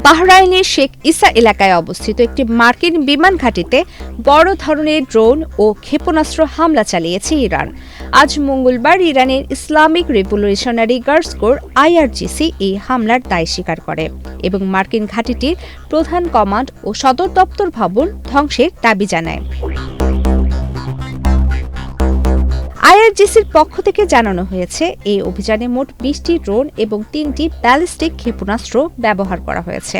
বাহরাইনের শেখ ইসা এলাকায় অবস্থিত একটি মার্কিন বিমান ঘাঁটিতে বড় ধরনের ড্রোন ও ক্ষেপণাস্ত্র হামলা চালিয়েছে ইরান। আজ মঙ্গলবার ইরানের Islamic revolutionary guards core IRGC এই হামলার দায় স্বীকার করে এবং মার্কিন ঘাঁটিটির প্রধান কমান্ড ও সদর দপ্তর ভবন ধ্বংসের দাবি জানায়। IRGCর পক্ষ থেকে জানানো হয়েছে, এই অভিযানে মোট 20টি ড্রোন এবং 3টি ব্যালিস্টিক ক্ষেপণাস্ত্র ব্যবহার করা হয়েছে।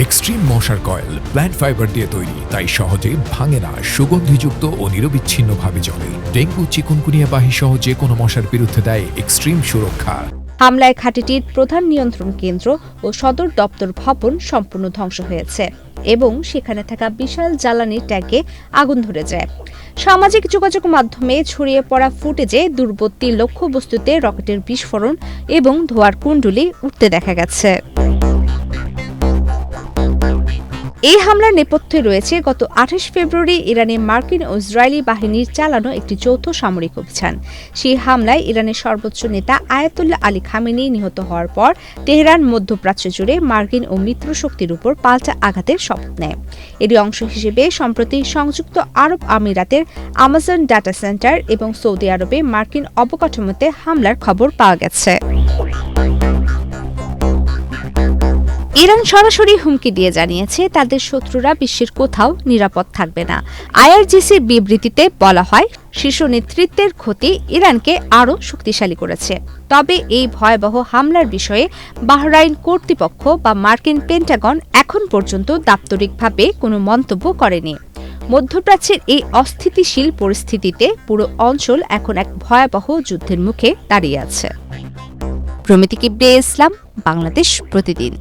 এক্সট্রিম মশার কয়েল প্ল্যান্ট ফাইবার দিয়ে তৈরি, তাই সহজে ভাঙে না, সুগন্ধিযুক্ত ও নিরবিচ্ছিন্নভাবে জ্বলে। ডেঙ্গু, চিকুনগুনিয়া বাহি সহ যে কোনো মশার বিরুদ্ধে দেয় এক্সট্রিম সুরক্ষা। হামলায় ঘাঁটিটির প্রধান নিয়ন্ত্রণ কেন্দ্র ও সদর দপ্তর ভবন সম্পূর্ণ ধ্বংস হয়েছে এবং সেখানে থাকা বিশাল জ্বালানি ট্যাঙ্কে আগুন ধরে যায়। সামাজিক যোগাযোগ মাধ্যমে ছড়িয়ে পড়া ফুটেজে দূরবর্তী লক্ষ্যবস্তুতে রকেটের বিস্ফোরণ এবং ধোঁয়ার কুণ্ডলী উঠতে দেখা গেছে। এই হামলার নেপথ্যে রয়েছে গত 28 ফেব্রুয়ারি ইরানে মার্কিন ও ইসরায়েলি বাহিনীর চালানো একটি যৌথ সামরিক অভিযান। সেই হামলায় ইরানের সর্বোচ্চ নেতা আয়াতুল্লাহ আলী খামেনি নিহত হওয়ার পর তেহরান মধ্যপ্রাচ্য জুড়ে মার্কিন ও মিত্র শক্তির উপর পাল্টা আঘাতের শপথ নেয়। এরই অংশ হিসেবে সম্প্রতি সংযুক্ত আরব আমিরাতের আমাজন ডাটা সেন্টার এবং সৌদি আরবে মার্কিন অবকাঠামোতে হামলার খবর পাওয়া গেছে। ইরান সরাসরি হুমকি দিয়ে জানিয়েছে তাদের শত্রুরা বিশ্বের কোথাও নিরাপদ থাকবে না। IRGCর বিবৃতিতে বলা হয়, শীর্ষ নেতৃত্বের ক্ষতি ইরানকে আরও শক্তিশালী করেছে। তবে এই ভয়াবহ হামলার বিষয়ে বাহরাইন কর্তৃপক্ষ বা মার্কিন পেন্টাগন এখন পর্যন্ত দাপ্তরিকভাবে কোনো মন্তব্য করেনি। মধ্যপ্রাচ্যের এই অস্থিতিশীল পরিস্থিতিতে পুরো অঞ্চল এখন এক ভয়াবহ যুদ্ধের মুখে দাঁড়িয়ে আছে। প্রমিতি কিবরিয়া ইসলাম, বাংলাদেশ প্রতিদিন।